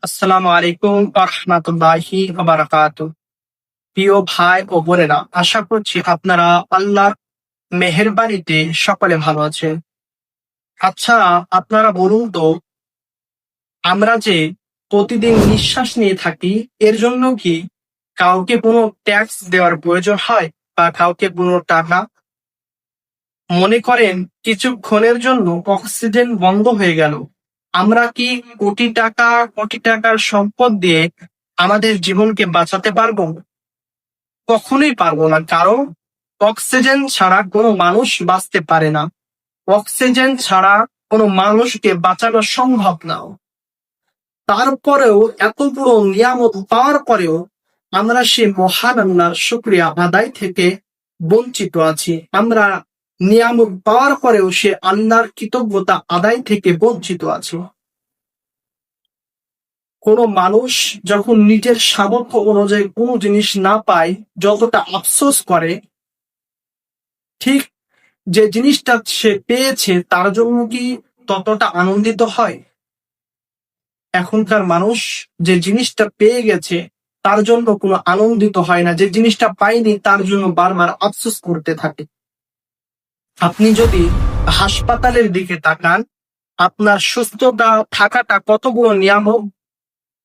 আসসালামু আলাইকুম রাহমাতুল্লাহি ওয়া বারাকাতুহু। প্রিয় ভাই ও বোনেরা, আশা করছি আপনারা আল্লাহর মেহেরবানিতে সকলে ভালো আছেন। আচ্ছা, আপনারা বলুন তো, আমরা যে প্রতিদিন নিঃশ্বাস নিয়ে থাকি, এর জন্য কি কাউকে কোনো ট্যাক্স দেওয়ার প্রয়োজন হয় বা কাউকে কোনো টাকা? মনে করেন কিছুক্ষণের জন্য অক্সিজেন বন্ধ হয়ে গেল, আমরা কি কোটি টাকার সম্পদ দিয়ে আমাদের জীবনকে বাঁচাতে পারবো? কখনোই পারবো না, কারণ অক্সিজেন ছাড়া কোনো মানুষ বাঁচতে পারে না। অক্সিজেন ছাড়া কোনো মানুষকে বাঁচানো সম্ভব না। তারপরেও এত বড় নিয়ামত পাওয়ার পরেও আমরা সে মহান আল্লাহর শুকরিয়া আদায় থেকে বঞ্চিত আছি। আমরা নিয়ামত পাওয়ার পরেও সে আল্লাহর কৃতজ্ঞতা আদায় থেকে বঞ্চিত আছি। কোনো মানুষ যখন নিজের সামর্থ্য অনুযায়ী কোনো জিনিস না পায়, যতটা আফসোস করে, ঠিক যে জিনিসটা সে পেয়েছে তার জন্য কি ততটা আনন্দিত হয়? এখনকার মানুষ যে জিনিসটা পেয়ে গেছে তার জন্য কোনো আনন্দিত হয় না, যে জিনিসটা পায়নি তার জন্য বারবার আফসোস করতে থাকে। আপনি যদি হাসপাতালের দিকে তাকান, আপনার সুস্থতা থাকাটা কত বড় নিয়ামত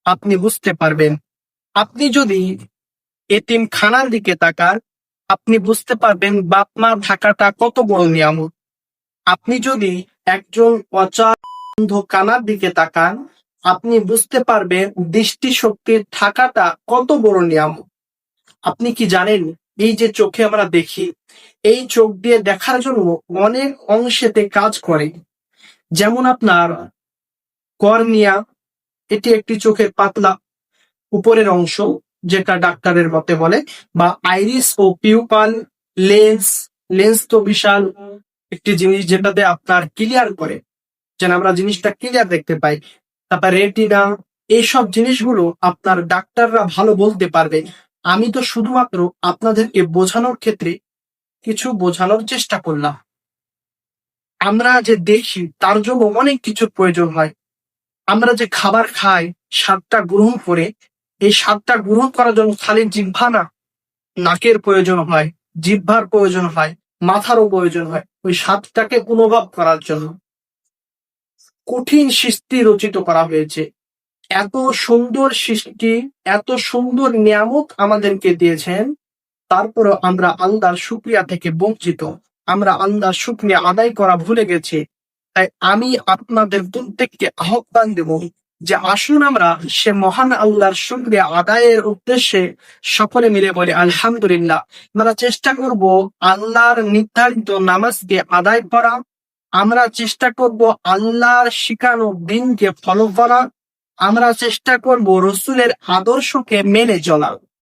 আপনি বুঝতে পারবেন। আপনি যদি এতিমখানার দিকে তাকান, আপনি বুঝতে পারবেন বাপ মা থাকাটা কত বড় নিয়ামত। আপনি যদি একজন অন্ধ কানার দিকে তাকান, আপনি বুঝতে পারবেন দৃষ্টিশক্তির থাকাটা কত বড় নিয়ামত। আপনি কি জানেন, এই যে চোখে আমরা দেখি, এই চোখ দিয়ে দেখার জন্য অনেক অংশেতে কাজ করে। যেমন আপনার কর্নিয়া, এটি একটি চোখের পাতলা উপরের অংশ, যেটা ডাক্তারের মতে বলে, বা আইরিস ও পিউপাল, লেন্স। লেন্স তো বিশাল একটি জিনিস যেটাতে আপনার ক্লিয়ার করে, যেন আমরা জিনিসটা ক্লিয়ার দেখতে পাই। তারপর রেটিনা, এইসব জিনিসগুলো আপনার ডাক্তাররা ভালো বলতে পারবে। আমি তো শুধুমাত্র আপনাদেরকে বোঝানোর ক্ষেত্রে কিছু বোঝানোর চেষ্টা করলাম। আমরা যে দেখি তার জন্য অনেক কিছুর প্রয়োজন হয়। আমরা যে খাবার খাই, স্বাদটা গ্রহণ করে, এই স্বাদটা গ্রহণ করার জন্য খালি জিহ্বা না, নাকের প্রয়োজন হয়, জিহ্বার প্রয়োজন হয়, মাথারও প্রয়োজন হয় ওই স্বাদটাকে অনুভব করার জন্য। কঠিন সৃষ্টি রচিত করা হয়েছে। এত সুন্দর সৃষ্টি, এত সুন্দর নিয়ামত আমাদেরকে দিয়েছেন, তারপরেও আমরা আল্লাহর শুকরিয়া থেকে বঞ্চিত। আমরা আল্লাহর শুকরিয়া আদায় করা ভুলে গেছি। তাই আমি আপনাদের প্রত্যেককে আহ্বান দেব যে আসুন আমরা সে মহান আল্লাহর শুকরিয়া আদায়ের উদ্দেশ্যে সকলে মিলে বলি আলহামদুলিল্লাহ। আমরা চেষ্টা করব আল্লাহর নির্ধারিত নামাজকে আদায় করা। আমরা চেষ্টা করব আল্লাহর শিখানো দিনকে ফলো করা। আমরা চেষ্টা করব রসুলের আদর্শকে মেনে চলা।